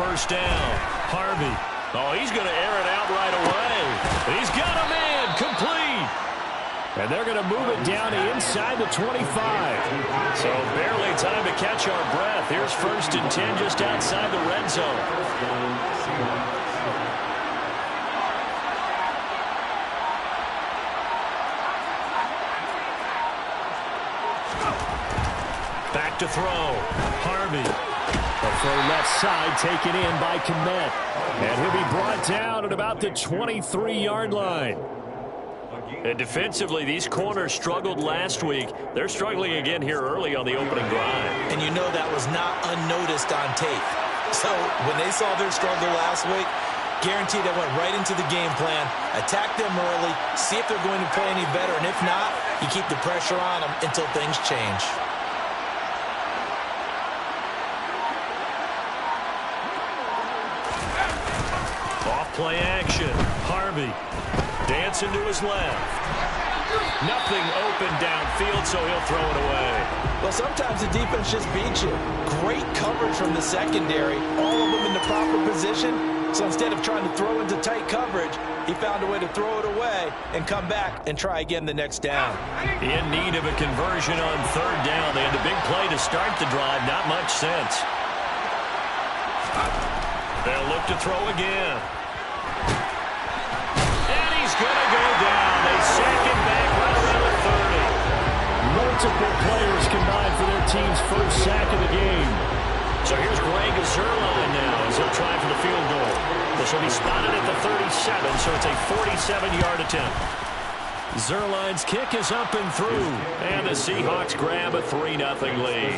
first down. Harvey. Oh, he's going to air it out right away. He's got a man complete. And they're going to move it down to inside the 25. So barely time to catch our breath. Here's 1st and 10 just outside the red zone. Back to throw. Harvey. The throw left side taken in by Kmet. And he'll be brought down at about the 23-yard line. And defensively, these corners struggled last week. They're struggling again here early on the opening drive. And you know that was not unnoticed on tape. So when they saw their struggle last week, guaranteed they went right into the game plan, attack them early, see if they're going to play any better. And if not, you keep the pressure on them until things change. Play action. Harvey dancing to his left. Nothing open downfield, so he'll throw it away. Well, sometimes the defense just beats you. Great coverage from the secondary. All of them in the proper position. So instead of trying to throw into tight coverage, he found a way to throw it away and come back and try again the next down. In need of a conversion on 3rd down. They had the big play to start the drive. Not much sense. They'll look to throw again. Going to go down. They sack him back right around the 30. Multiple players combined for their team's first sack of the game. So here's Greg Zuerlein now as he'll try for the field goal. This will be spotted at the 37, so it's a 47-yard attempt. Zuerlein's kick is up and through, and the Seahawks grab a 3-0 lead.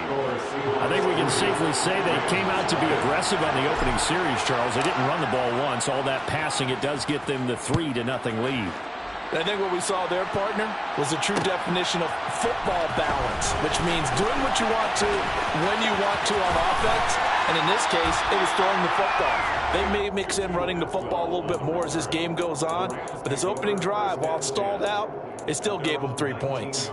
I think we can safely say they came out to be aggressive on the opening series, Charles. They didn't run the ball once. All that passing, it does get them the 3-0 lead. I think what we saw there, partner, was a true definition of football balance, which means doing what you want to, when you want to on offense. And in this case, it was throwing the football. They may mix in running the football a little bit more as this game goes on. But this opening drive, while it stalled out, it still gave them 3 points.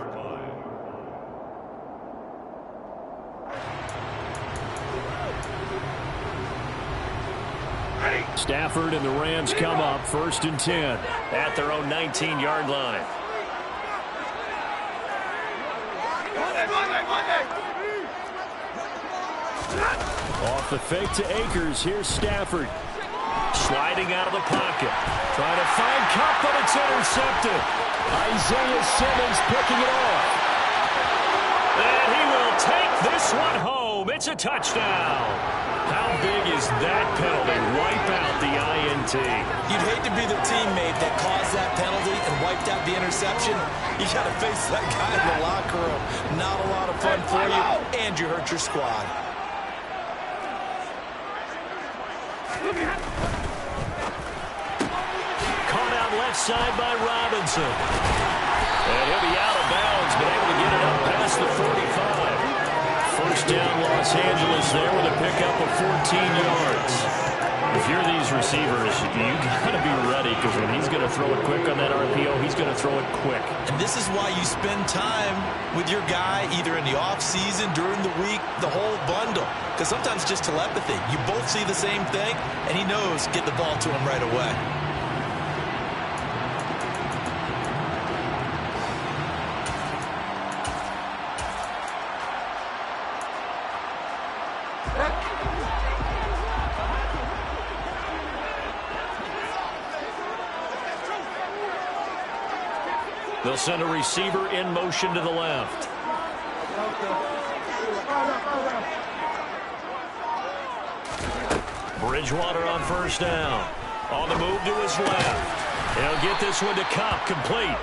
Stafford and the Rams come up 1st and 10 at their own 19-yard line. Off the fake to Akers. Here's Stafford. Sliding out of the pocket. Trying to find Kupp, but it's intercepted. Isaiah Simmons picking it off. And he will take this one home. It's a touchdown. How big is that penalty? Wipe out the INT. You'd hate to be the teammate that caused that penalty and wiped out the interception. You got to face that guy in the locker room. Not a lot of fun for you, and you hurt your squad. Caught out left side by Robinson. And he'll be out of bounds, but able to get it up past the 45. First down, Los Angeles there with a pickup of 14 yards. If you're these receivers, you got to be ready, because when he's going to throw it quick on that RPO, he's going to throw it quick. And this is why you spend time with your guy either in the offseason, during the week, the whole bundle. Because sometimes just telepathy. You both see the same thing, and he knows get the ball to him right away. They'll send a receiver in motion to the left. Bridgewater on first down. On the move to his left. He'll get this one to Kupp, complete.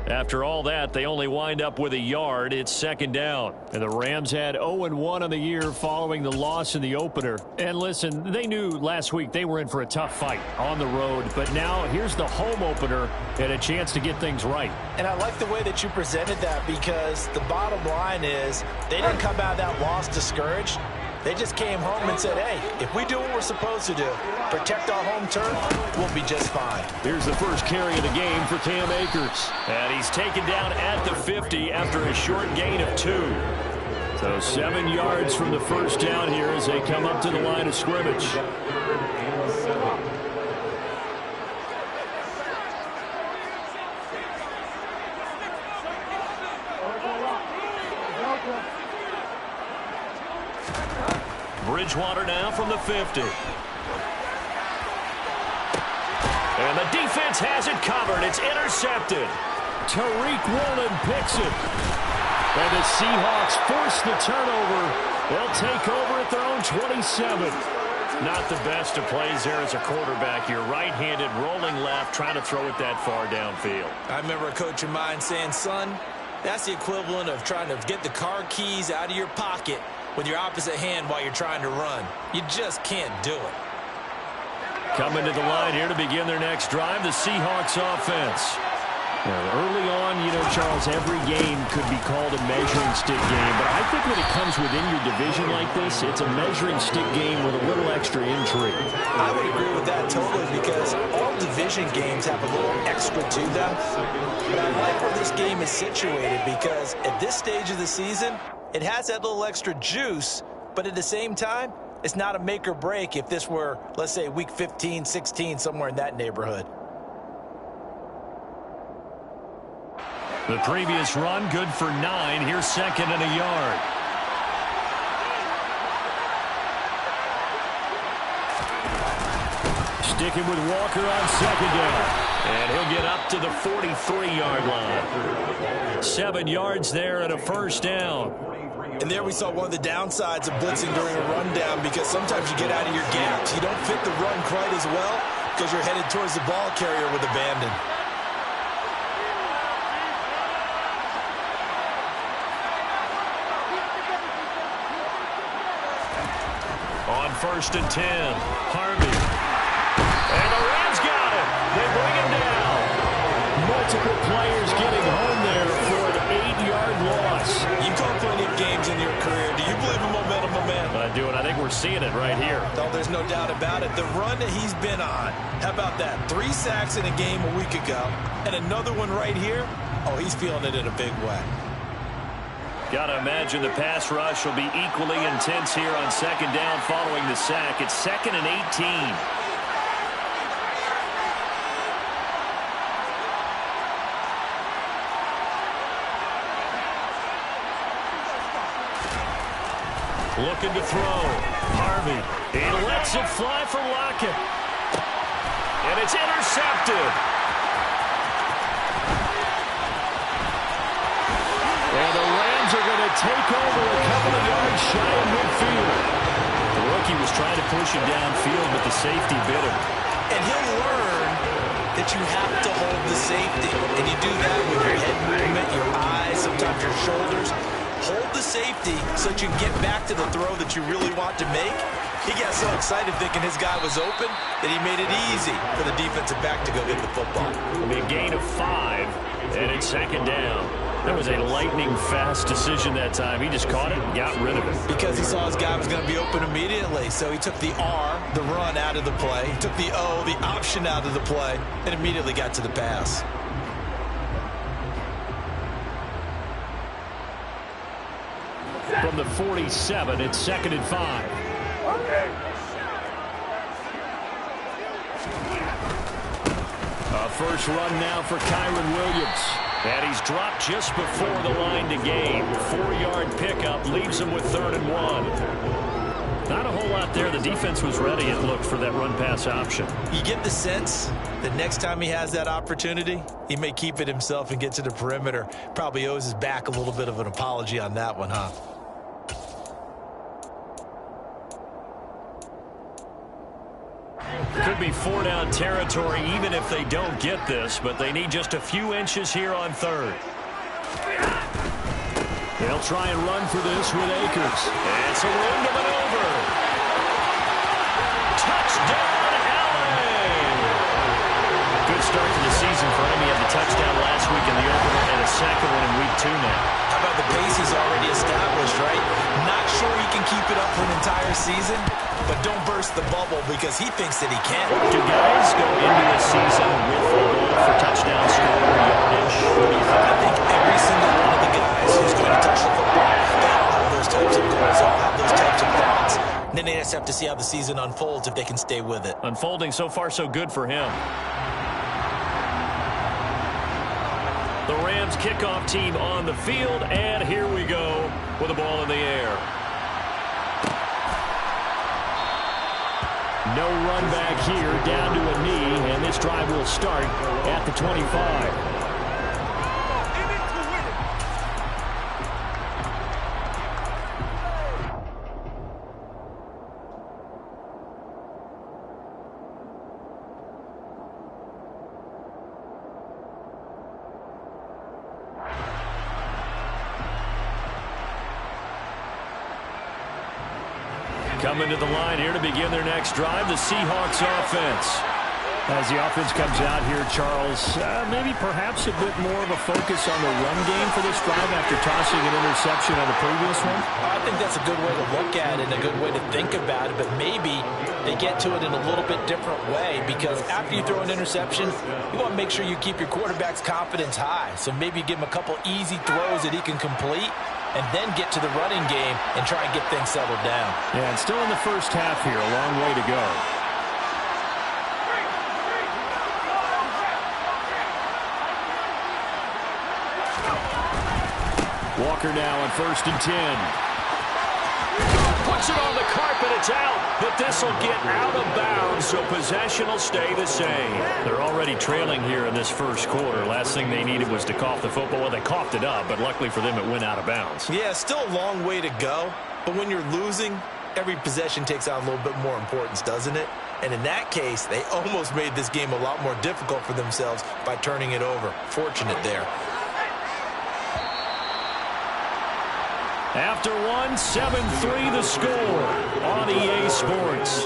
After all that, they only wind up with a yard. It's 2nd down. And the Rams had 0-1 on the year following the loss in the opener. And listen, they knew last week they were in for a tough fight on the road. But now here's the home opener and a chance to get things right. And I like the way that you presented that, because the bottom line is they didn't come out of that loss discouraged. They just came home and said, hey, if we do what we're supposed to do, protect our home turf, we'll be just fine. Here's the first carry of the game for Cam Akers. And he's taken down at the 50 after a short gain of 2. So 7 yards from the first down here as they come up to the line of scrimmage. Bridgewater now from the 50. And the defense has it covered. It's intercepted. Tariq Woolen picks it. And the Seahawks force the turnover. They'll take over at their own 27. Not the best of plays there as a quarterback. You're right-handed, rolling left, trying to throw it that far downfield. I remember a coach of mine saying, son, that's the equivalent of trying to get the car keys out of your pocket with your opposite hand while you're trying to run. You just can't do it. Coming to the line here to begin their next drive, the Seahawks offense. Now, early on, you know, Charles, every game could be called a measuring stick game, but I think when it comes within your division like this, it's a measuring stick game with a little extra intrigue. I would agree with that totally because all division games have a little extra to them. But I like where this game is situated because at this stage of the season, it has that little extra juice, but at the same time, it's not a make or break if this were, let's say, week 15, 16, somewhere in that neighborhood. The previous run, good for 9. Here's second and a yard. Sticking with Walker on second down. And he'll get up to the 43-yard line. 7 yards there and a first down. And there we saw one of the downsides of blitzing during a rundown because sometimes you get out of your gaps. You don't fit the run quite as well because you're headed towards the ball carrier with abandon. On 1st and 10, Harvey. And the Rams got him. They bring him down. Multiple players getting home there for an 8-yard loss. You've called plenty of games in your career. Do you believe in momentum, my man? I do, and I think we're seeing it right here. No, there's no doubt about it. The run that he's been on, how about that? 3 sacks in a game a week ago, and another one right here. Oh, he's feeling it in a big way. Got to imagine the pass rush will be equally intense here on second down following the sack. It's 2nd and 18. Looking to throw. Harvey. He lets it fly for Lockett. And it's intercepted. And the Rams are going to take over a couple of yards shy of midfield. The rookie was trying to push him downfield, but the safety bit him. And he'll learn that you have to hold the safety. And you do that with your head movement, your eyes, sometimes your shoulders. Hold the safety so that you can get back to the throw that you really want to make. He got so excited thinking his guy was open that he made it easy for the defensive back to go get the football. It'll be a gain of 5, and it's second down. That was a lightning-fast decision that time. He just caught it and got rid of it. Because he saw his guy was going to be open immediately. So he took the R, the run, out of the play. He took the O, the option, out of the play, and immediately got to the pass. From the 47, it's 2nd and 5. A first run now for Kyron Williams. And he's dropped just before the line to gain. 4-yard pickup leaves him with 3rd and 1. Not a whole lot there. The defense was ready, it looked, for that run-pass option. You get the sense that next time he has that opportunity, he may keep it himself and get to the perimeter. Probably owes his back a little bit of an apology on that one, huh? Could be 4-down territory even if they don't get this, but they need just a few inches here on 3rd. They'll try and run for this with Akers. It's a run to maneuver. Touchdown, Allen! Good start to the season for him. He had the touchdown last week in the opener and a second one in week 2 now. How about the pace he's already established, right? Not sure he can keep it up for an entire season, but don't burst the bubble because he thinks that he can. Do guys go into a season with a goal for touchdown score or yardage? I think every single one of the guys who's going to touch the football, they all have those just have to see how the season unfolds if they can stay with it. Unfolding so far so good for him. The Rams kickoff team on the field, and here we go with the ball in the air. No run back here, down to a knee, and this drive will start at the 25. Coming to the line here to begin their next drive, the Seahawks offense. As the offense comes out here, Charles, maybe perhaps a bit more of a focus on the run game for this drive after tossing an interception on the previous one? I think that's a good way to look at it and a good way to think about it, but maybe they get to it in a little bit different way, because after you throw an interception, you want to make sure you keep your quarterback's confidence high. So maybe give him a couple easy throws that he can complete, and then get to the running game and try and get things settled down. Yeah, and still in the first half here, a long way to go. Walker now on 1st and 10. Puts it on the carpet, it's out, but this will get out of bounds, so possession will stay the same. They're already trailing here in this first quarter. Last thing they needed was to cough the football. Well, they coughed it up, but luckily for them, it went out of bounds. Yeah, still a long way to go, but when you're losing, every possession takes on a little bit more importance, doesn't it? And in that case, they almost made this game a lot more difficult for themselves by turning it over. Fortunate there. After one, 7-3 the score on EA Sports.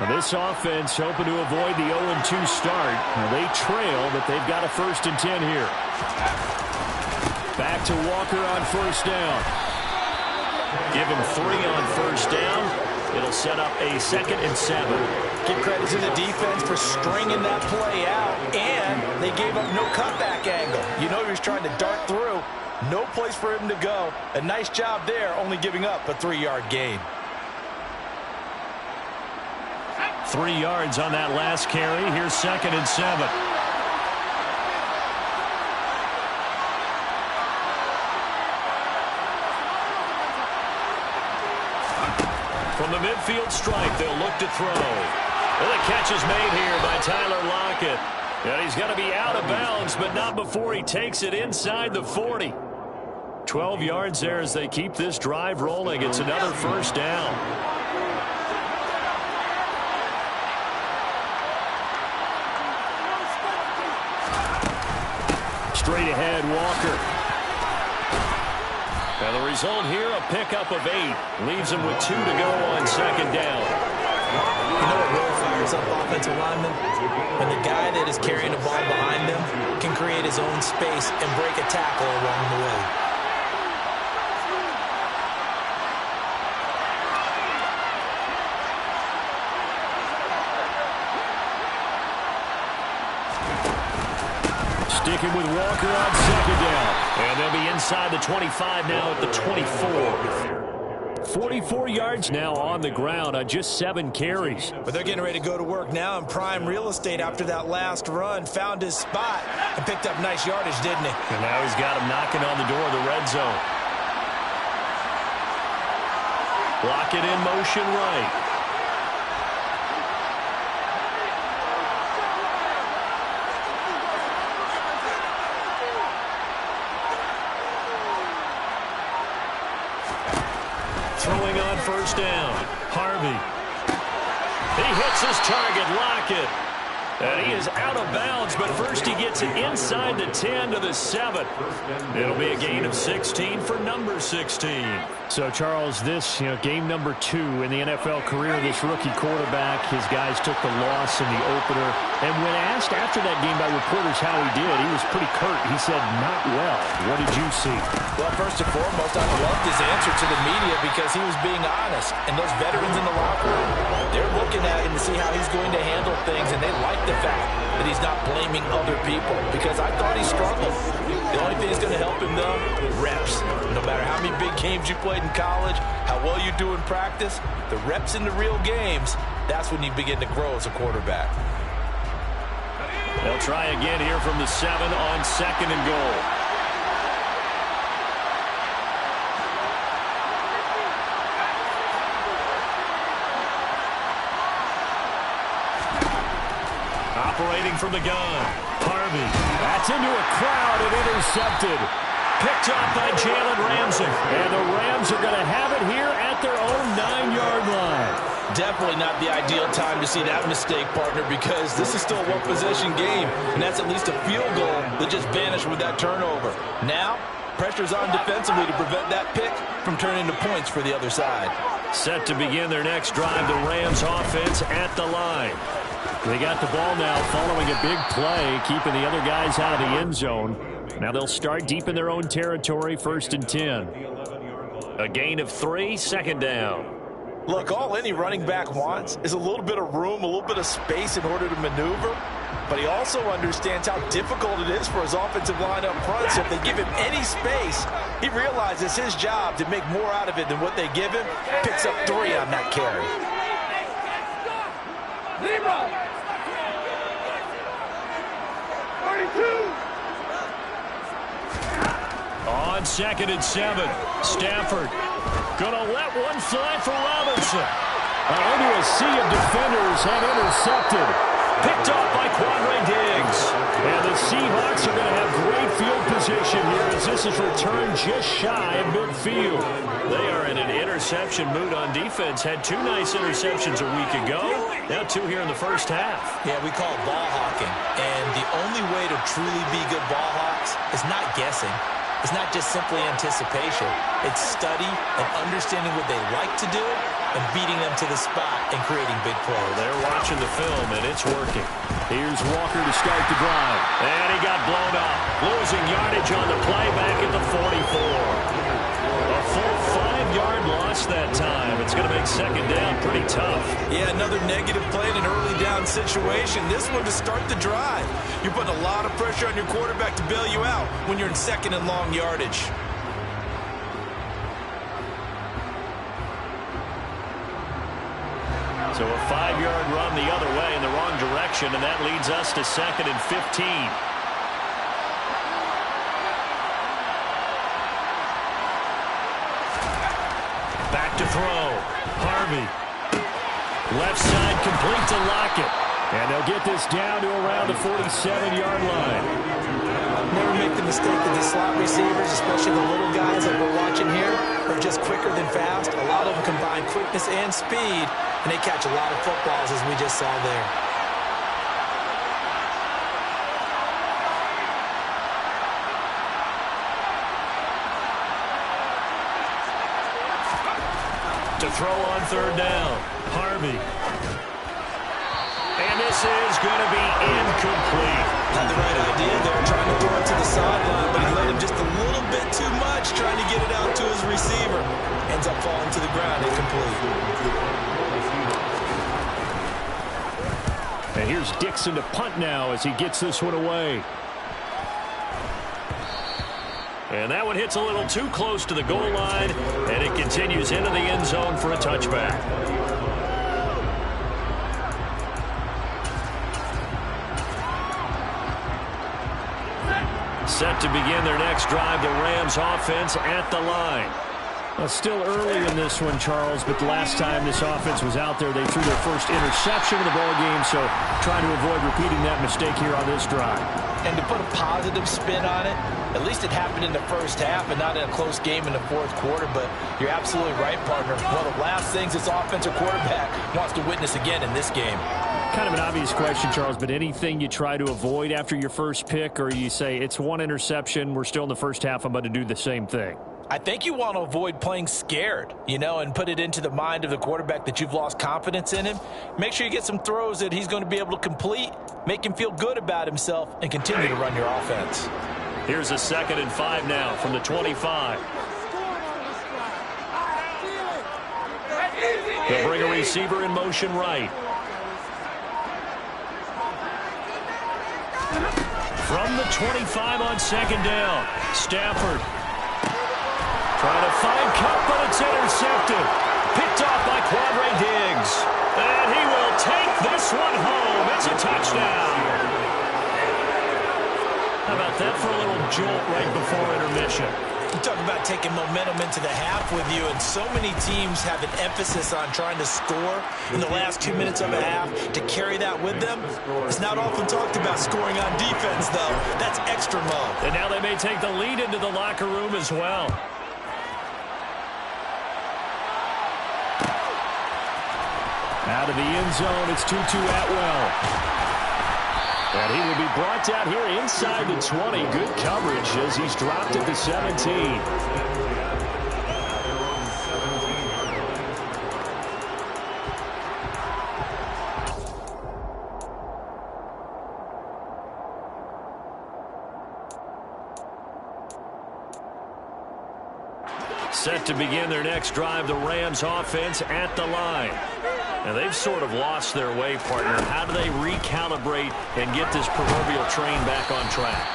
This offense hoping to avoid the 0-2 start. They trail, but they've got a 1st and 10 here. Back to Walker on 1st down. Give him 3 on 1st down. It'll set up a 2nd and 7. Give credit to the defense for stringing that play out, and they gave up no cutback angle. You know he was trying to dart through. No place for him to go. A nice job there, only giving up a 3-yard gain. 3 yards on that last carry. Here's 2nd and 7. From the midfield stripe, they'll look to throw. Well, the catch is made here by Tyler Lockett. And he's going to be out of bounds, but not before he takes it inside the 40. 12 yards there as they keep this drive rolling. It's another 1st down. Straight ahead, Walker. And the result here, a pickup of 8. Leaves him with 2 to go on 2nd down. You know what really fires up offensive linemen? When the guy that is carrying the ball behind them can create his own space and break a tackle along the way. Sticking with Walker on 2nd down. And they'll be inside the 25 now at the 24. 44 yards now on the ground on just 7 carries. But they're getting ready to go to work now in prime real estate after that last run. Found his spot and picked up nice yardage, didn't he? And now he's got him knocking on the door of the red zone. Block it in motion right. Throwing on 1st down. Harvey. He hits his target, Lockett. And he is out of bounds, but first he gets it inside the 10 to the 7. It'll be a gain of 16 for number 16. So, Charles, this, game number 2 in the NFL career of this rookie quarterback. His guys took the loss in the opener. And when asked after that game by reporters how he did, he was pretty curt. He said, not well. What did you see? Well, first and foremost, I loved his answer to the media because he was being honest. And those veterans in the locker room, they're looking at him to see how he's going to handle things, and they like the fact that he's not blaming other people, because I thought he struggled. The only thing that's going to help him, though, reps. No matter how many big games you played in college, how well you do in practice, the reps in the real games, that's when you begin to grow as a quarterback. They'll try again here from the 7 on 2nd and goal. Operating from the gun, Harvey. That's into a crowd and intercepted. Picked up by Jalen Ramsey. And the Rams are going to have it here at their own 9-yard line. Definitely not the ideal time to see that mistake, partner, because this is still a one-possession game, and that's at least a field goal that just vanished with that turnover. Now, pressure's on defensively to prevent that pick from turning into points for the other side. Set to begin their next drive, the Rams offense at the line. They got the ball now following a big play, keeping the other guys out of the end zone. Now they'll start deep in their own territory, 1st and 10. A gain of 3, 2nd down. Look, all any running back wants is a little bit of room, a little bit of space in order to maneuver. But he also understands how difficult it is for his offensive line up front. So if they give him any space, he realizes it's his job to make more out of it than what they give him. Picks up 3 on that carry. On 2nd and 7, Stafford gonna let one fly for Robinson. Into a sea of defenders and intercepted. Picked off by Quandre Diggs. And the Seahawks are going to have great field position here as this is returned just shy of midfield. They are in an interception mood on defense. Had 2 nice interceptions a week ago. Now 2 here in the first half. Yeah, we call it ball hawking. And the only way to truly be good ball hawks is not guessing. It's not just simply anticipation. It's study and understanding what they like to do and beating them to the spot and creating big plays. They're watching the film, and it's working. Here's Walker to start the drive. And he got blown up. Losing yardage on the play back at the 44. A full 5-yard loss that time. It's going to make 2nd down pretty tough. Yeah, another negative play in an early down situation. This one to start the drive. You're putting a lot of pressure on your quarterback to bail you out when you're in 2nd and long yardage. So a 5-yard run the other way in the wrong direction, and that leads us to 2nd and 15. Back to throw. Harvey. Left side complete to Lockett. And they'll get this down to around the 47-yard line. Never make the mistake that the slot receivers, especially the little guys that we're watching here, are just quicker than fast. A lot of them combine quickness and speed, and they catch a lot of footballs, as we just saw there. To throw on 3rd down, Harvey. And this is going to be incomplete. Had the right idea there, trying to throw it to the sideline, but he let him just a little bit too much, trying to get it out to his receiver. Ends up falling to the ground, incomplete. And here's Dixon to punt now as he gets this one away. And that one hits a little too close to the goal line, and it continues into the end zone for a touchback. Set to begin their next drive, the Rams offense at the line. Still early in this one, Charles, but the last time this offense was out there, they threw their first interception of the ball game, so trying to avoid repeating that mistake here on this drive. And to put a positive spin on it, at least it happened in the first half and not in a close game in the 4th quarter, but you're absolutely right, partner. One of the last things this offensive quarterback wants to witness again in this game. Kind of an obvious question, Charles, but anything you try to avoid after your first pick, or you say it's one interception, we're still in the first half, I'm about to do the same thing? I think you want to avoid playing scared, and put it into the mind of the quarterback that you've lost confidence in him. Make sure you get some throws that he's going to be able to complete, make him feel good about himself, and continue to run your offense. Here's a 2nd and 5 now from the 25. They'll bring a receiver in motion right. From the 25 on 2nd down, Stafford trying to find Cup, but it's intercepted. Picked off by Quadre Diggs. And he will take this one home. It's a touchdown. How about that for a little jolt right before intermission? You talk about taking momentum into the half with you, and so many teams have an emphasis on trying to score in the last 2 minutes of a half to carry that with them. It's not often talked about scoring on defense, though. That's extra mode. And now they may take the lead into the locker room as well. Out of the end zone, it's Tutu Atwell. And he will be brought down here inside the 20. Good coverage as he's dropped at the 17. Set to begin their next drive, the Rams offense at the line. Now, they've sort of lost their way, partner. How do they recalibrate and get this proverbial train back on track?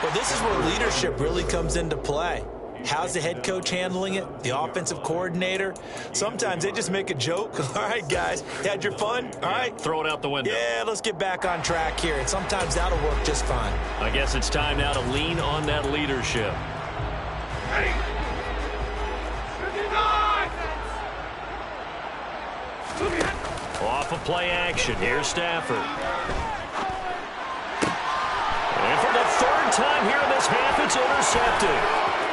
Well, this is where leadership really comes into play. How's the head coach handling it? The offensive coordinator? Sometimes they just make a joke. All right, guys, you had your fun? All right. Throw it out the window. Yeah, let's get back on track here. And sometimes that'll work just fine. I guess it's time now to lean on that leadership. Off of play action, here's Stafford. And for the 3rd time here in this half, it's intercepted.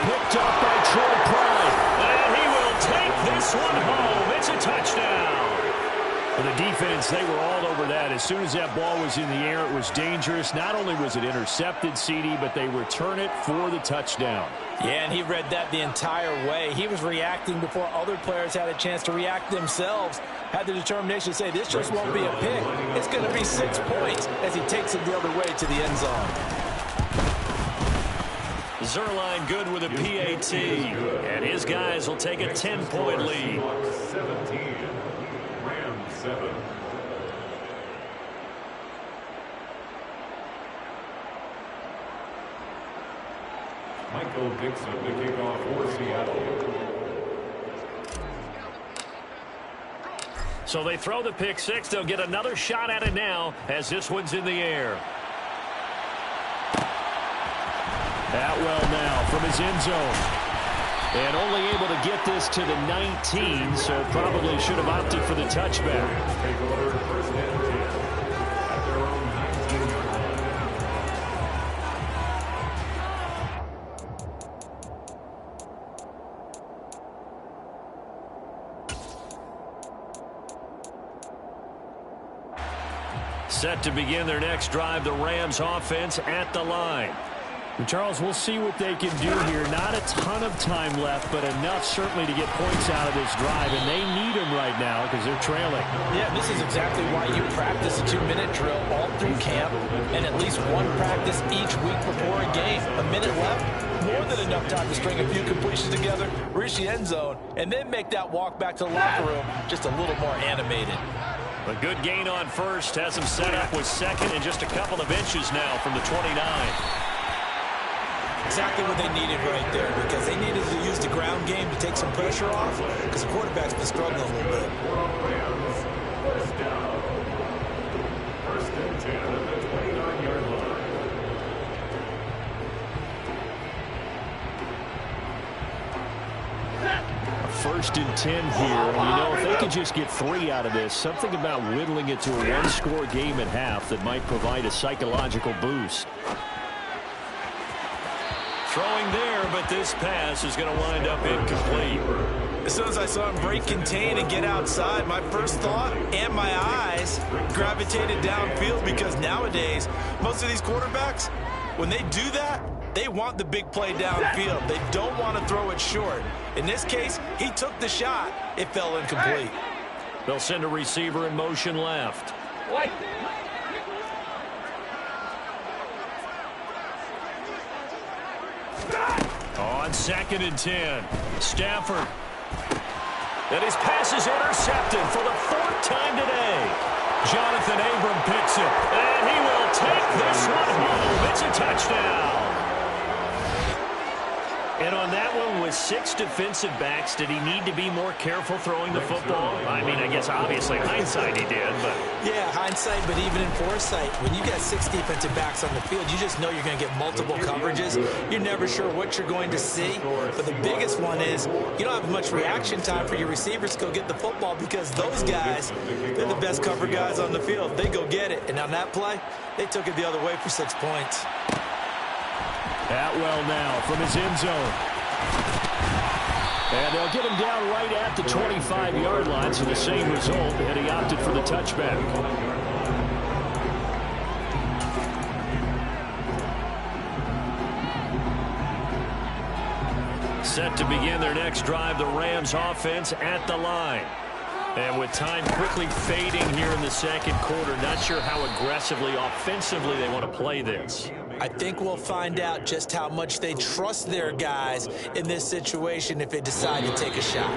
Picked up by Troy Pride. And he will take this one home. It's a touchdown. For the defense, they were all over that. As soon as that ball was in the air, it was dangerous. Not only was it intercepted, CD, but they return it for the touchdown. Yeah, and he read that the entire way. He was reacting before other players had a chance to react themselves. Had the determination to say, this just won't be a pick. It's going to be 6 points as he takes it the other way to the end zone. Zerline good with a PAT. And his guys will take a 10-point lead. 17, Rams 7. Michael Dixon to kick off for Seattle. So they throw the pick six. They'll get another shot at it now as this one's in the air. Atwell now from his end zone. And only able to get this to the 19, so probably should have opted for the touchback. Set to begin their next drive, the Rams offense at the line. And Charles, we'll see what they can do here. Not a ton of time left, but enough certainly to get points out of this drive, and they need them right now because they're trailing. Yeah, this is exactly why you practice a 2-minute drill all through camp and at least one practice each week before a game. A minute left, more than enough time to string a few completions together, reach the end zone, and then make that walk back to the locker room just a little more animated. A good gain on first, has him set up with second and just a couple of inches now from the 29. Exactly what they needed right there, because they needed to use the ground game to take some pressure off, because the quarterback's been struggling a little bit. First down. First and 10 at the 29-yard line. First and 10 here. If they could just get 3 out of this, something about whittling it to a one-score game at half that might provide a psychological boost. Throwing there, but this pass is going to wind up incomplete. As soon as I saw him break contain and get outside, my first thought and my eyes gravitated downfield, because nowadays, most of these quarterbacks, when they do that, they want the big play downfield. They don't want to throw it short. In this case, he took the shot. It fell incomplete. They'll send a receiver in motion left. On 2nd and 10, Stafford. And his pass is intercepted for the 4th time today. Jonathan Abram picks it, and he will take this one home. It's a touchdown. And on that one, with 6 defensive backs, did he need to be more careful throwing the football? I mean, I guess obviously hindsight he did, but... Yeah, hindsight, but even in foresight, when you got 6 defensive backs on the field, you just know you're going to get multiple coverages. You're never sure what you're going to see. But the biggest one is you don't have much reaction time for your receivers to go get the football, because those guys, they're the best cover guys on the field. They go get it. And on that play, they took it the other way for 6 points. Atwell now from his end zone. And they'll get him down right at the 25-yard line, so the same result, and he opted for the touchback. Set to begin their next drive, the Rams offense at the line. And with time quickly fading here in the 2nd quarter, not sure how aggressively, offensively they want to play this. I think we'll find out just how much they trust their guys in this situation if they decide to take a shot.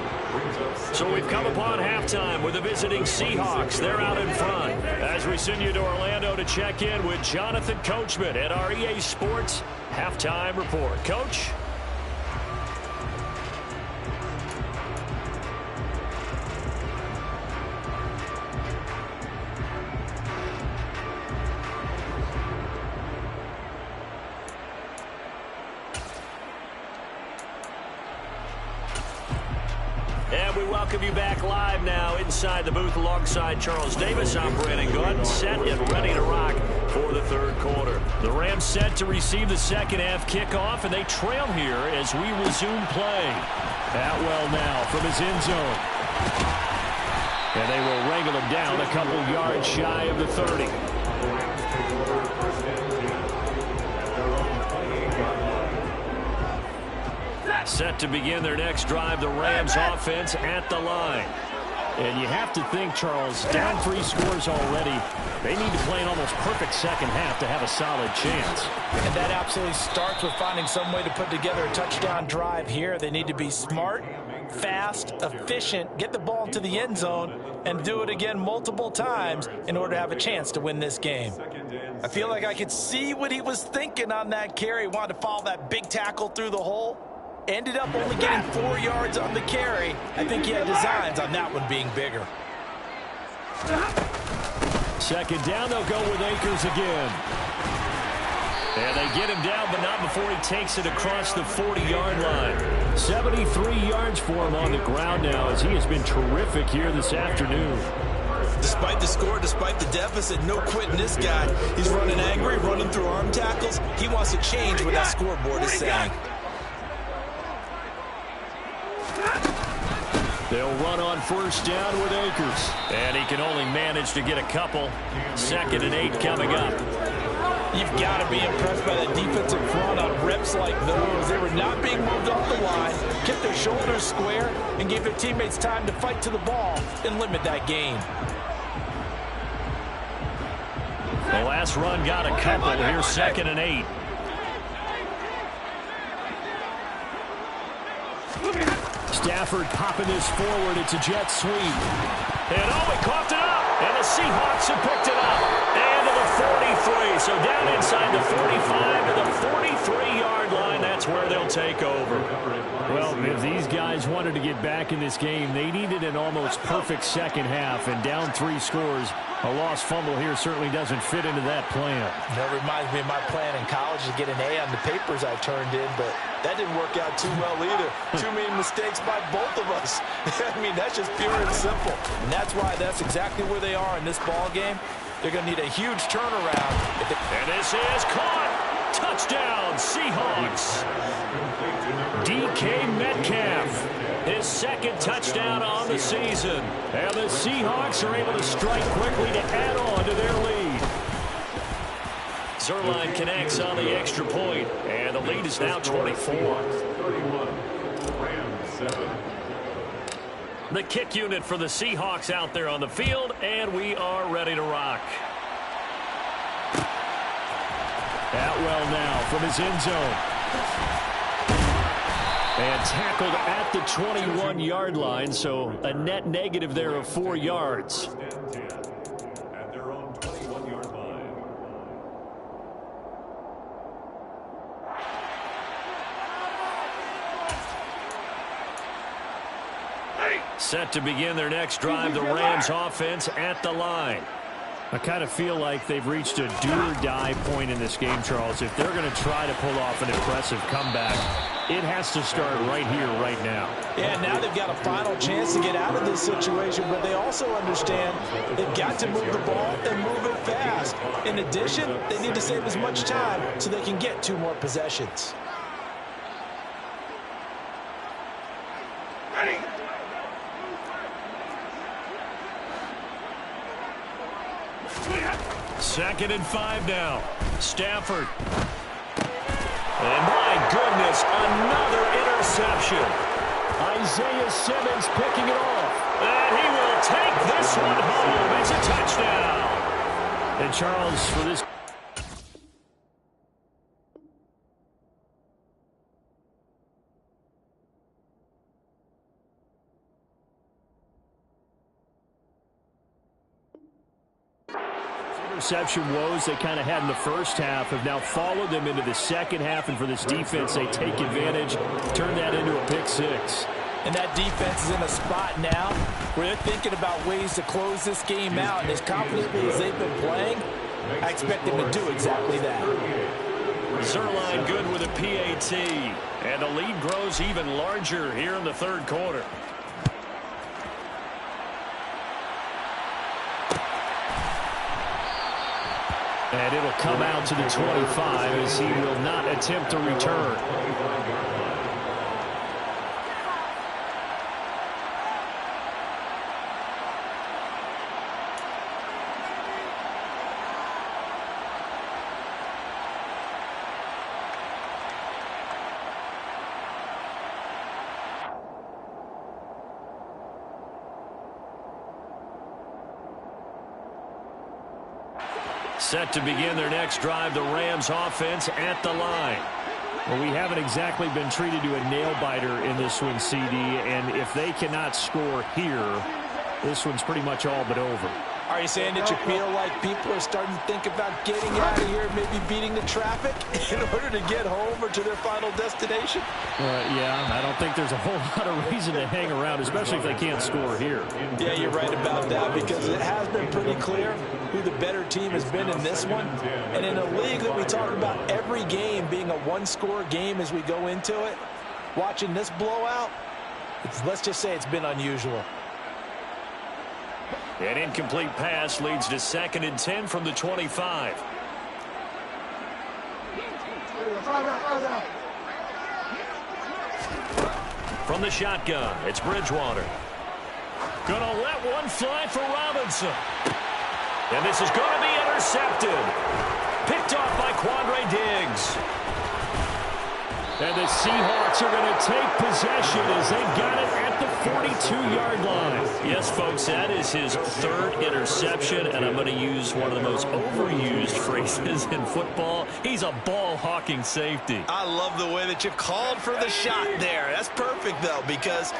So we've come upon halftime with the visiting Seahawks. They're out in front. As we send you to Orlando to check in with Jonathan Coachman at our EA Sports Halftime Report. Coach? And we welcome you back live now inside the booth alongside Charles Davis. I'm Brandon Gordon, set and ready to rock for the 3rd quarter. The Rams set to receive the 2nd half kickoff, and they trail here as we resume play. Atwell now from his end zone. And they will wrangle him down a couple yards shy of the 30. Set to begin their next drive, the Rams offense at the line. And you have to think, Charles, down 3 scores already. They need to play an almost perfect 2nd half to have a solid chance. And that absolutely starts with finding some way to put together a touchdown drive here. They need to be smart, fast, efficient, get the ball into the end zone, and do it again multiple times in order to have a chance to win this game. I feel like I could see what he was thinking on that carry. He wanted to follow that big tackle through the hole. Ended up only getting 4 yards on the carry. I think he had designs on that one being bigger. 2nd down, they'll go with Akers again. And they get him down, but not before he takes it across the 40-yard line. 73 yards for him on the ground now, as he has been terrific here this afternoon. Despite the score, despite the deficit, no quitting this guy. He's running angry, running through arm tackles. He wants to change what that scoreboard is saying. They'll run on 1st down with Akers. And he can only manage to get a couple. 2nd and 8 coming up. You've got to be impressed by that defensive front on reps like those. They were not being moved off the line, kept their shoulders square, and gave their teammates time to fight to the ball and limit that gain. The last run got a couple. Here's 2nd and 8. Stafford popping this forward. It's a jet sweep. And he coughed it up. And the Seahawks have picked it up. And to the 43. So down inside the 45 to the 43-yard line. That's where they'll take over. Well, if these guys wanted to get back in this game, they needed an almost perfect 2nd half. And down 3 scores, a lost fumble here certainly doesn't fit into that plan. That reminds me of my plan in college to get an A on the papers I turned in, but that didn't work out too well either. Too many mistakes by both of us. I mean, that's just pure and simple. And that's why that's exactly where they are in this ball game. They're going to need a huge turnaround. And this is caught. Touchdown, Seahawks. DK Metcalf. His second touchdown on the season. And the Seahawks are able to strike quickly to add on to their lead. Zerline connects on the extra point, and the lead is now 24. 31, Rams 7. The kick unit for the Seahawks out there on the field, and we are ready to rock. Atwell now from his end zone. And tackled at the 21-yard line, so a net negative there of 4 yards. At their own 21-yard line. Set to begin their next drive, the Rams offense at the line. I kind of feel like they've reached a do-or-die point in this game, Charles. If they're going to try to pull off an impressive comeback, it has to start right here, right now. Yeah, now they've got a final chance to get out of this situation, but they also understand they've got to move the ball and move it fast. In addition, they need to save as much time so they can get 2 more possessions. Second and 5 now. Stafford. And my goodness, another interception. Isaiah Simmons picking it off. And he will take this one home. It's a touchdown. And Charles, for this. Interception woes they kind of had in the first half have now followed them into the second half, and for this defense, they take advantage, turn that into a pick 6. And that defense is in a spot now where they're thinking about ways to close this game out, and as confidently as they've been playing, I expect them to do exactly that. Zerline good with a PAT, and the lead grows even larger here in the third quarter. And it'll come out to the 25 as he will not attempt to return. Set to begin their next drive, the Rams offense at the line. Well, we haven't exactly been treated to a nail-biter in this one, CD, and if they cannot score here, this one's pretty much all but over. Are you saying that you feel like people are starting to think about getting out of here, maybe beating the traffic in order to get home or to their final destination? Yeah, I don't think there's a whole lot of reason to hang around, especially if they can't score here. Yeah, you're right about that, because it has been pretty clear who the better team has been in this one. And in a league that we talk about every game being a one-score game as we go into it, watching this blowout, let's just say it's been unusual. An incomplete pass leads to 2nd and 10 from the 25. From the shotgun, it's Bridgewater. Gonna let one fly for Robinson. And this is gonna be intercepted. Picked off by Quandre Diggs. And the Seahawks are going to take possession as they've got it at the 42-yard line. Yes, folks, that is his 3rd interception, and I'm going to use one of the most overused phrases in football. He's a ball-hawking safety. I love the way that you called for the shot there. That's perfect, though, because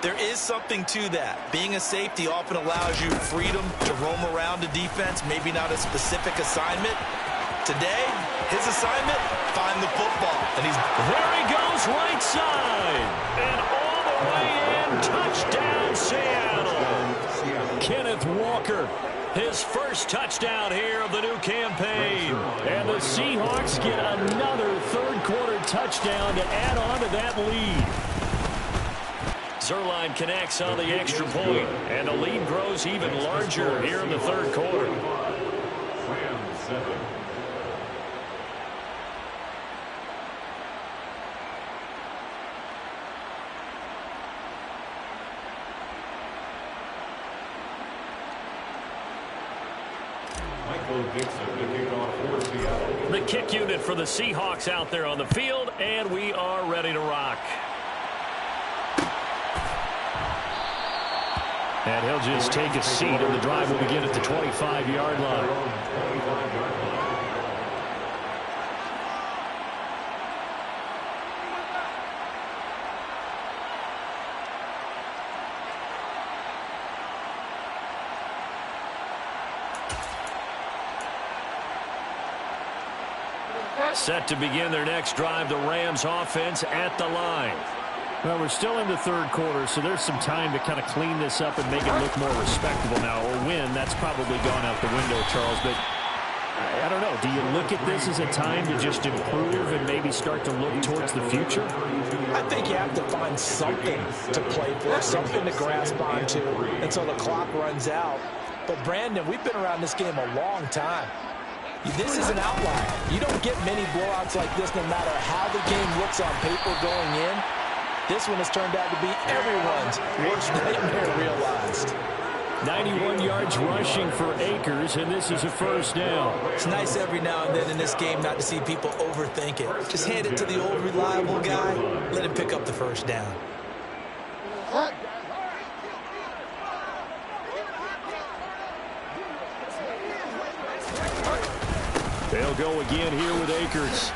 there is something to that. Being a safety often allows you freedom to roam around the defense, maybe not a specific assignment. Today, his assignment, find the football. And there he goes, right side. And all the way in, touchdown, Seattle. Kenneth Walker, his first touchdown here of the new campaign. And the Seahawks get another third-quarter touchdown to add on to that lead. Zerline connects on the extra point, and the lead grows even larger here in the third quarter. Rams 7. The kick unit for the Seahawks out there on the field, and we are ready to rock. And he'll just take a seat, and the drive will begin at the 25-yard line. Set to begin their next drive, the Rams offense at the line. Well, we're still in the third quarter, so there's some time to kind of clean this up and make it look more respectable now. Or win, that's probably gone out the window, Charles. But I don't know. Do you look at this as a time to just improve and maybe start to look towards the future? I think you have to find something to play for, something to grasp onto until the clock runs out. But, Brandon, we've been around this game a long time. This is an outlier. You don't get many blowouts like this no matter how the game looks on paper going in. This one has turned out to be everyone's worst nightmare realized. 91 yards rushing for Akers, and this is a first down. It's nice every now and then in this game not to see people overthink it. Just hand it to the old reliable guy. Let him pick up the first down. They'll go again here with Akers.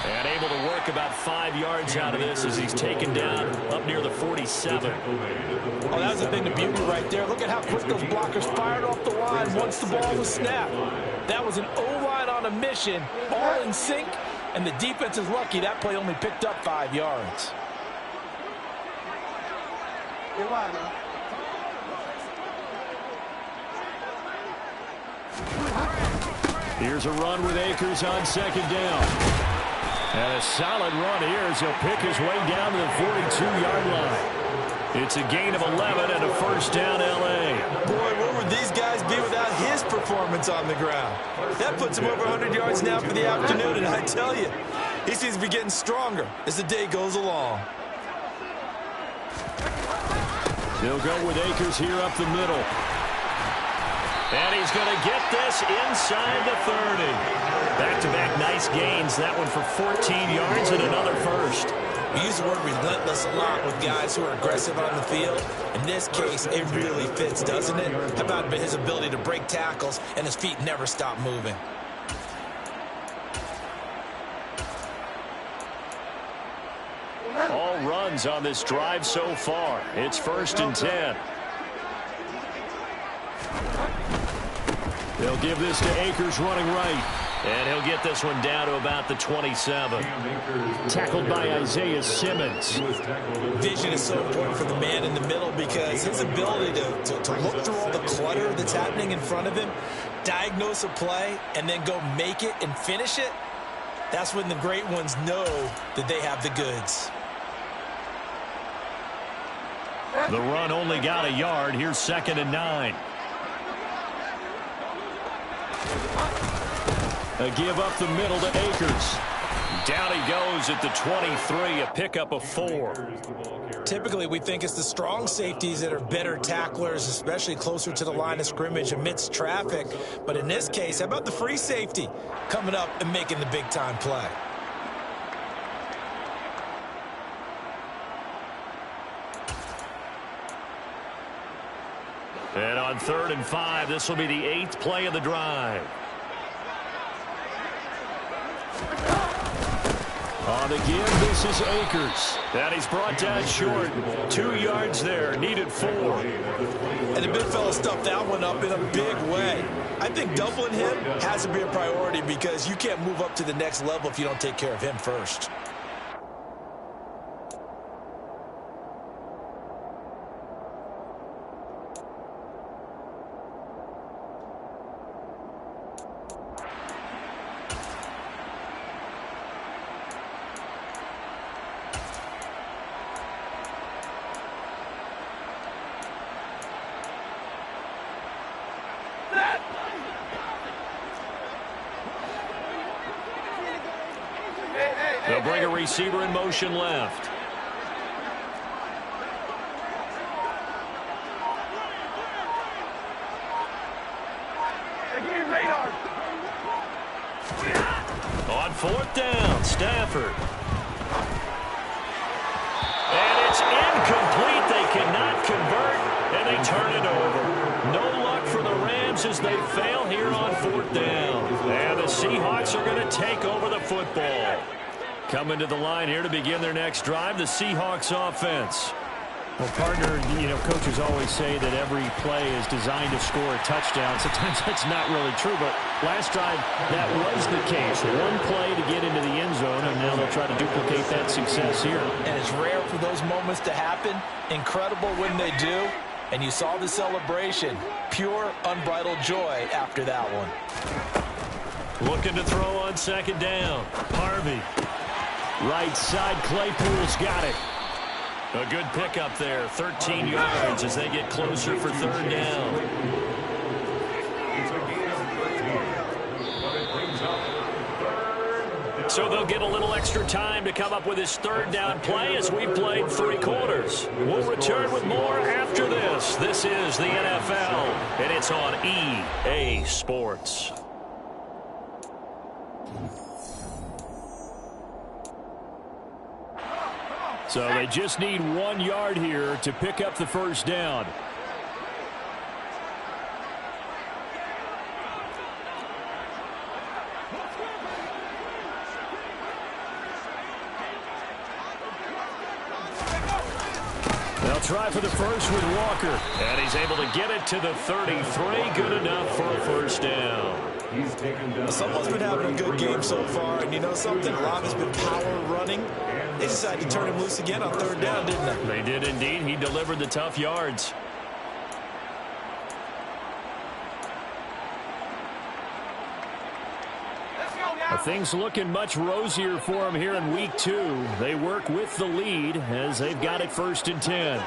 And able to work about 5 yards out of this as he's taken down up near the 47. Oh, that's the thing, the beauty right there. Look at how quick those blockers fired off the line once the ball was snapped. That was an O-line on a mission, all in sync, and the defense is lucky that play only picked up 5 yards. Here's a run with Akers on second down. And a solid run here as he'll pick his way down to the 42-yard line. It's a gain of 11 and a first down, L.A. Boy, where would these guys be without his performance on the ground? That puts him over 100 yards now for the afternoon, and I tell you, he seems to be getting stronger as the day goes along. They'll go with Akers here up the middle. And he's going to get this inside the 30. Back-to-back nice gains. That one for 14 yards and another first. We use the word relentless a lot with guys who are aggressive on the field. In this case, it really fits, doesn't it? How about his ability to break tackles and his feet never stop moving? All runs on this drive so far. It's 1st and 10. They'll give this to Akers running right. And he'll get this one down to about the 27. Tackled by Isaiah Simmons. Vision is so important for the man in the middle because his ability to look through all the clutter that's happening in front of him, diagnose a play, and then go make it and finish it, that's when the great ones know that they have the goods. The run only got a yard. Here's 2nd and 9. A give up the middle to Akers. Down he goes at the 23, a pickup of 4. Typically, we think it's the strong safeties that are better tacklers, especially closer to the line of scrimmage amidst traffic. But in this case, how about the free safety coming up and making the big-time play? And on 3rd and 5, this will be the 8th play of the drive. On the give, this is Akers. And he's brought down short. 2 yards there, needed 4. And the big fella stuffed that one up in a big way. I think doubling him has to be a priority because you can't move up to the next level if you don't take care of him first. They'll bring a receiver in motion left. 4th down, Stafford. And it's incomplete. They cannot convert, and they turn it over. No luck for the Rams as they fail here on 4th down. And the Seahawks are going to take over the football. Coming to the line here to begin their next drive, the Seahawks offense. Well, partner, coaches always say that every play is designed to score a touchdown. Sometimes that's not really true, but last drive, that was the case. One play to get into the end zone, and now they'll try to duplicate that success here. And it's rare for those moments to happen. Incredible when they do. And you saw the celebration. Pure, unbridled joy after that one. Looking to throw on 2nd down. Harvey. Right side, Claypool's got it. A good pickup there, 13 yards as they get closer for 3rd down. So they'll get a little extra time to come up with his 3rd down play as we've played 3 quarters. We'll return with more after this. This is the NFL, and it's on EA Sports. So they just need 1 yard here to pick up the 1st down. They'll try for the first with Walker. And he's able to get it to the 33. Good enough for a 1st down. Someone's been having a good game so far, and you know something? A lot has been power running. They decided to turn him loose again on 3rd down, didn't they? They did indeed. He delivered the tough yards. Things looking much rosier for him here in week 2. They work with the lead as they've got it 1st and 10.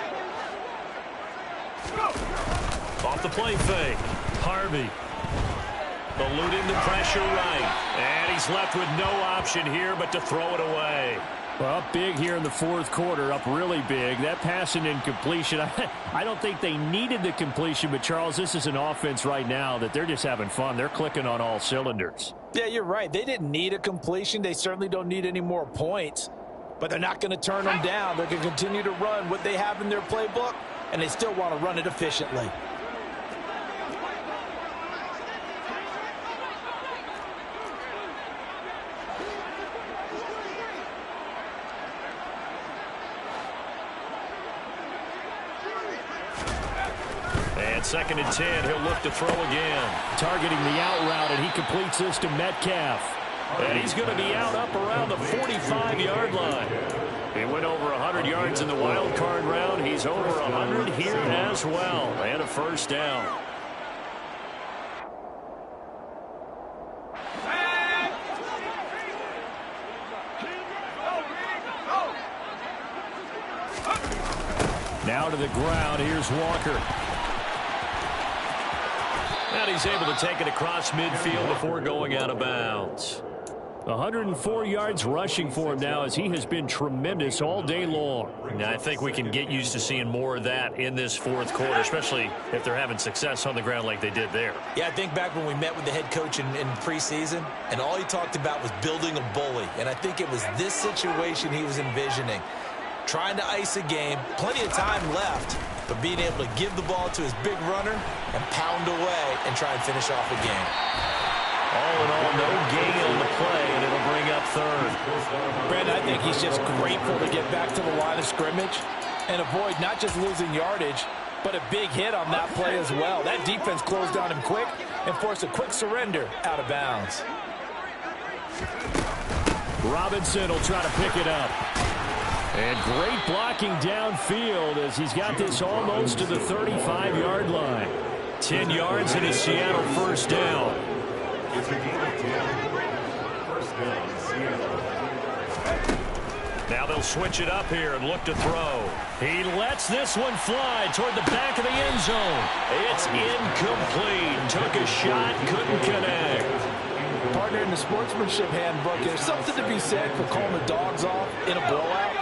Off the play fake. Harvey. Eluding the pressure right. And he's left with no option here but to throw it away. Well, up big here in the 4th quarter, up really big. That pass and incompletion, I don't think they needed the completion, but Charles, this is an offense right now that they're just having fun. They're clicking on all cylinders. Yeah, you're right. They didn't need a completion. They certainly don't need any more points, but they're not going to turn them down. They're going to continue to run what they have in their playbook, and they still want to run it efficiently. And 2nd and 10, he'll look to throw again. Targeting the out route, and he completes this to Metcalf. And he's going to be out up around the 45-yard line. He went over 100 yards in the wild card round. He's over 100 here as well. And a 1st down. Now to the ground. Here's Walker. And he's able to take it across midfield before going out of bounds. 104 yards rushing for him now as he has been tremendous all day long. Now, I think we can get used to seeing more of that in this 4th quarter, especially if they're having success on the ground like they did there. Yeah, I think back when we met with the head coach in preseason, and all he talked about was building a bully. And I think it was this situation he was envisioning. Trying to ice a game, plenty of time left, but being able to give the ball to his big runner and pound away and try and finish off a game. All in all, no gain on the play, and it'll bring up 3rd. Brandon, I think he's just grateful to get back to the line of scrimmage and avoid not just losing yardage, but a big hit on that play as well. That defense closed on him quick and forced a quick surrender out of bounds. Robinson will try to pick it up. And great blocking downfield as he's got this almost to the 35-yard line. 10 yards in a Seattle 1st down. Now they'll switch it up here and look to throw. He lets this one fly toward the back of the end zone. It's incomplete. Took a shot, couldn't connect. Partner, in the sportsmanship handbook, there's something to be said for calling the dogs off in a blowout.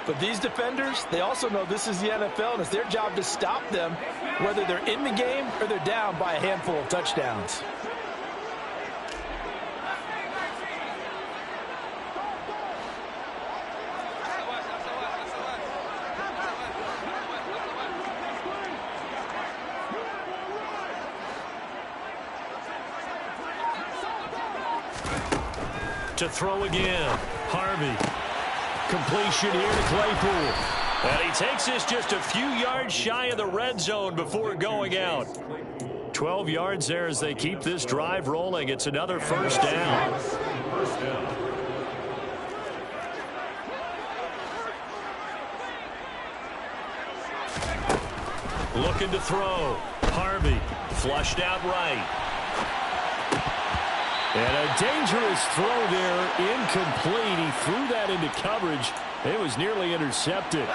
But these defenders, they also know this is the NFL, and it's their job to stop them, whether they're in the game or they're down by a handful of touchdowns. To throw again. Harvey. Completion here to Claypool. And he takes this just a few yards shy of the red zone before going out. 12 yards there as they keep this drive rolling. It's another first down. First down. Looking to throw. Harvey flushed out right. And a dangerous throw there, incomplete. He threw that into coverage. It was nearly intercepted.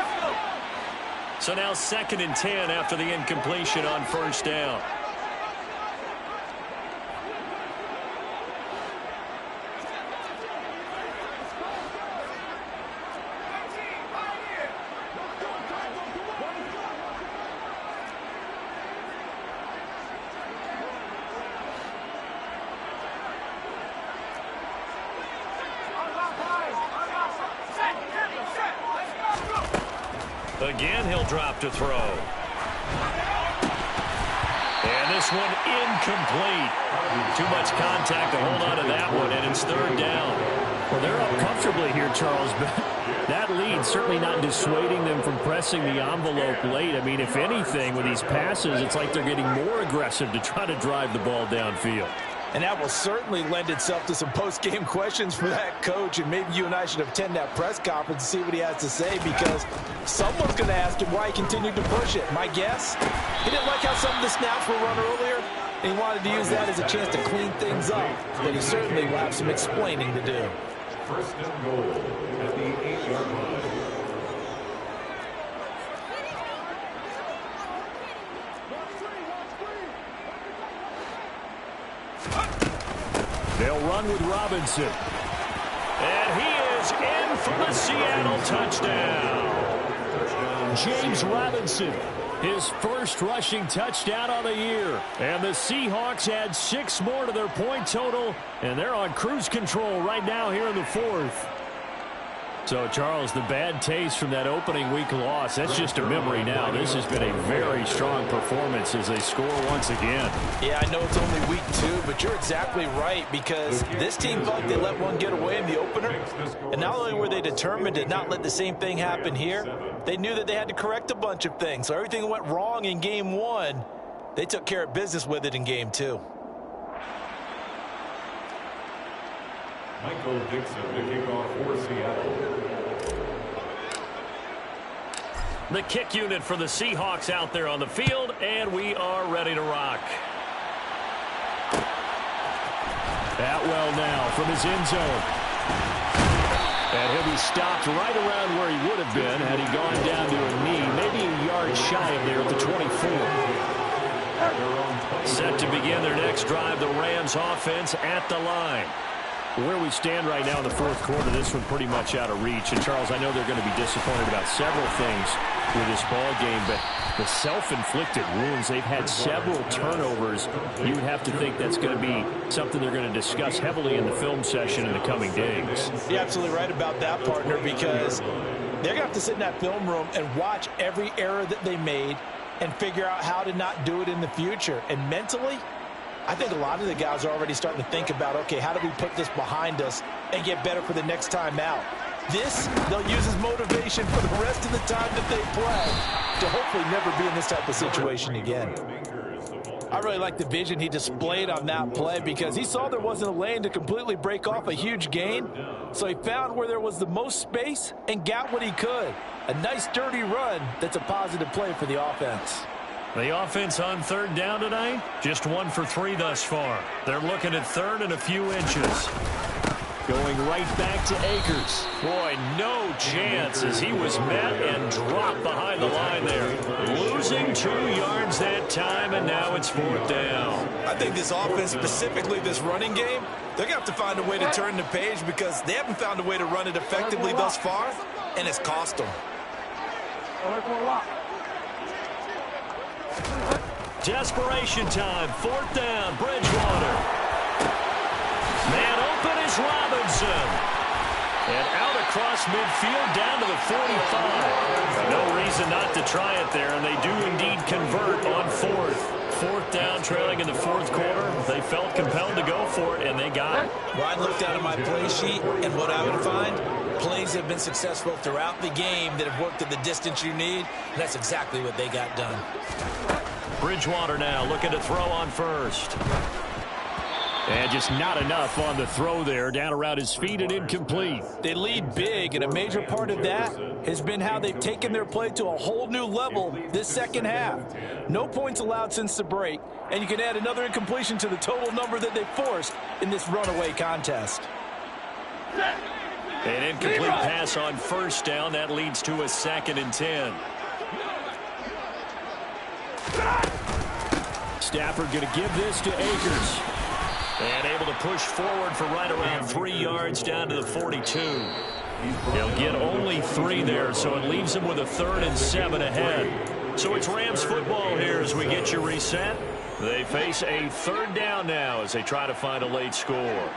So now 2nd and 10 after the incompletion on first down. Again, he'll drop to throw. And this one incomplete. Too much contact to hold on to that one, and it's 3rd down. Well, they're up comfortably here, Charles, but that lead certainly not dissuading them from pressing the envelope late. I mean, if anything, with these passes, it's like they're getting more aggressive to try to drive the ball downfield. And that will certainly lend itself to some post-game questions for that coach. And maybe you and I should attend that press conference and see what he has to say, because someone's going to ask him why he continued to push it. My guess, he didn't like how some of the snaps were run earlier, and he wanted to use that as a chance to clean things up. But he certainly will have some explaining to do. First and goal at the 8-yard line. They'll run with Robinson. And he is in for the Seattle touchdown. James Robinson, his first rushing touchdown on the year. And the Seahawks add 6 more to their point total, and they're on cruise control right now here in the 4th. So, Charles, the bad taste from that opening week loss, that's just a memory now. This has been a very strong performance as they score once again. Yeah, I know it's only week 2, but you're exactly right, because this team thought they let one get away in the opener. And not only were they determined to not let the same thing happen here, they knew that they had to correct a bunch of things. So everything that went wrong in game 1, they took care of business with it in game 2. Michael Dixon to kick off for Seattle. The kick unit for the Seahawks out there on the field, and we are ready to rock. Atwell now from his end zone. And he'll be stopped right around where he would have been had he gone down to a knee, maybe a yard shy of there at the 24. Set to begin their next drive, the Rams offense at the line. Where we stand right now in the 4th quarter, this one pretty much out of reach. And, Charles, I know they're going to be disappointed about several things with this ball game, but the self-inflicted wounds, they've had several turnovers. You would have to think that's going to be something they're going to discuss heavily in the film session in the coming days. You're absolutely right about that, partner, because they're going to have to sit in that film room and watch every error that they made and figure out how to not do it in the future. And mentally, I think a lot of the guys are already starting to think about, okay, how do we put this behind us and get better for the next time out? This, they'll use as motivation for the rest of the time that they play to hopefully never be in this type of situation again. I really like the vision he displayed on that play, because he saw there wasn't a lane to completely break off a huge gain. So he found where there was the most space and got what he could. A nice, dirty run that's a positive play for the offense. The offense on 3rd down tonight, just 1 for 3 thus far. They're looking at 3rd and a few inches. Going right back to Akers. Boy, no chance as he was met and dropped behind the line there. Losing 2 yards that time, and now it's 4th down. I think this offense, specifically this running game, they're going to have to find a way to turn the page, because they haven't found a way to run it effectively thus far, and it's cost them. Desperation time, 4th down, Bridgewater. Man open is Robinson. And out across midfield down to the 45. No reason not to try it there, and they do indeed convert on 4th. 4th down, trailing in the 4th quarter. They felt compelled to go for it, and they got it. Well, I looked out at my play sheet, and what I would find, plays have been successful throughout the game that have worked at the distance you need, and that's exactly what they got done. Bridgewater now looking to throw on first. And just not enough on the throw there. Down around his feet and incomplete. They lead big, and a major part of that has been how they've taken their play to a whole new level this second half. No points allowed since the break, and you can add another incompletion to the total number that they forced in this runaway contest. An incomplete pass on first down. That leads to a 2nd and 10. Stafford going to give this to Akers. And able to push forward for right around 3 yards down to the 42. He'll get only 3 there, so it leaves him with a 3rd and 7 ahead. So it's Rams football here as we get you reset. They face a 3rd down now as they try to find a late score.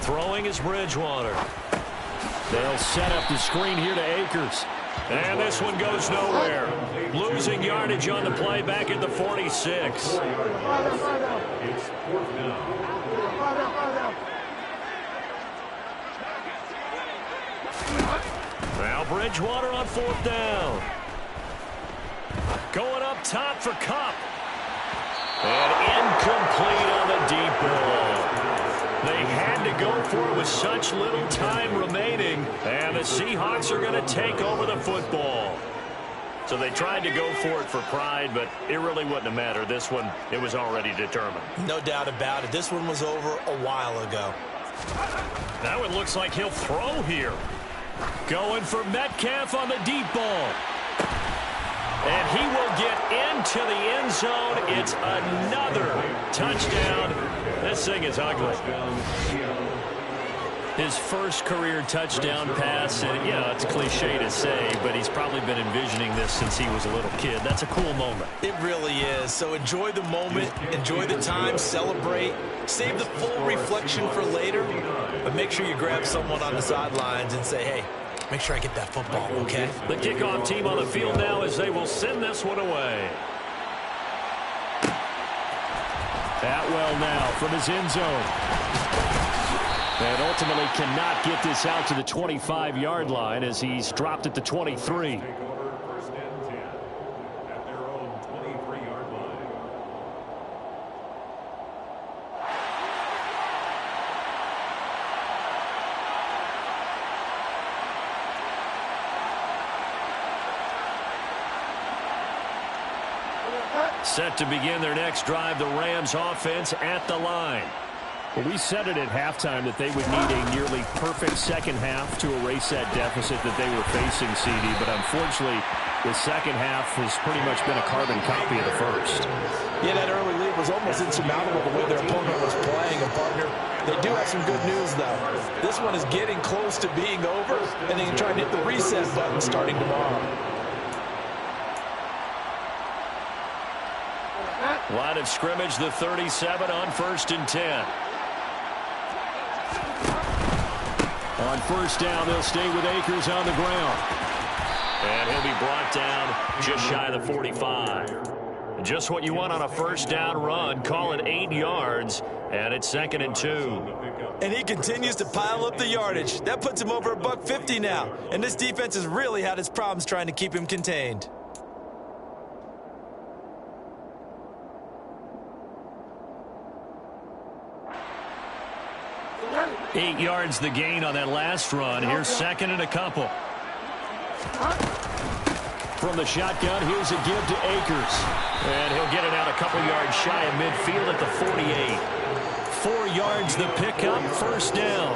Throwing is Bridgewater. They'll set up the screen here to Akers. And this one goes nowhere. Losing yardage on the play back at the 46. It's 4th down. Now Bridgewater on 4th down. Going up top for Kupp. And incomplete on the deep ball. They had to go for it with such little time remaining, and the Seahawks are going to take over the football. So they tried to go for it for pride, but it really wouldn't have mattered. This one, it was already determined. No doubt about it. This one was over a while ago. Now it looks like he'll throw here. Going for Metcalf on the deep ball. And he will get into the end zone. It's another touchdown. This thing is ugly. His first career touchdown pass, and yeah, it's cliche to say, but he's probably been envisioning this since he was a little kid. That's a cool moment. It really is. So enjoy the moment, enjoy the time, celebrate, save the full reflection for later, but make sure you grab someone on the sidelines and say, hey, make sure I get that football, okay? The kickoff team on the field now as they will send this one away. Atwell now from his end zone. And ultimately cannot get this out to the 25-yard line as he's dropped at the 23. Take over 1st and 10 at their own 23-yard line. Set to begin their next drive, the Rams offense at the line. Well, we said it at halftime that they would need a nearly perfect second half to erase that deficit that they were facing, CD. But unfortunately, the second half has pretty much been a carbon copy of the first. Yeah, that early lead was almost insurmountable the way their opponent was playing. And, partner, they do have some good news, though. This one is getting close to being over, and they can try and hit the reset button starting tomorrow. Line of scrimmage, the 37 on 1st and 10. On 1st down, they'll stay with Akers on the ground. And he'll be brought down just shy of the 45. Just what you want on a 1st down run. Call it 8 yards, and it's 2nd and 2. And he continues to pile up the yardage. That puts him over $150 now. And this defense has really had its problems trying to keep him contained. 8 yards the gain on that last run. Here's 2nd and a couple. From the shotgun, here's a give to Akers. And he'll get it out a couple yards shy of midfield at the 48. 4 yards the pickup, 1st down.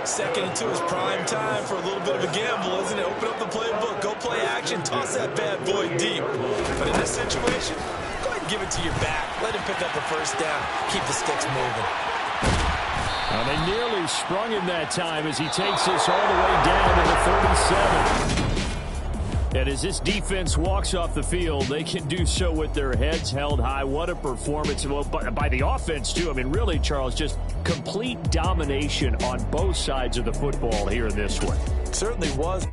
2nd and 2 is prime time for a little bit of a gamble, isn't it? Open up the playbook, go play action, toss that bad boy deep. But in this situation, go ahead and give it to your back. Let him pick up the 1st down. Keep the sticks moving. Well, they nearly sprung him that time as he takes this all the way down to the 37. And as this defense walks off the field, they can do so with their heads held high. What a performance by the offense, too. I mean, really, Charles, just complete domination on both sides of the football here in this one. Certainly was.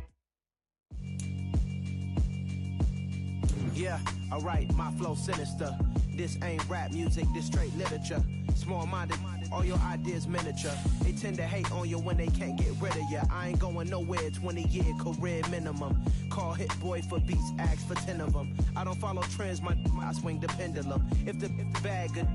Yeah, alright, my flow sinister. This ain't rap music, this straight literature. Small-minded, all your ideas miniature. They tend to hate on you when they can't get rid of you. I ain't going nowhere, 20-year career minimum. Call Hit Boy for beats, ask for 10 of them. I don't follow trends, I swing the pendulum. If the bag good,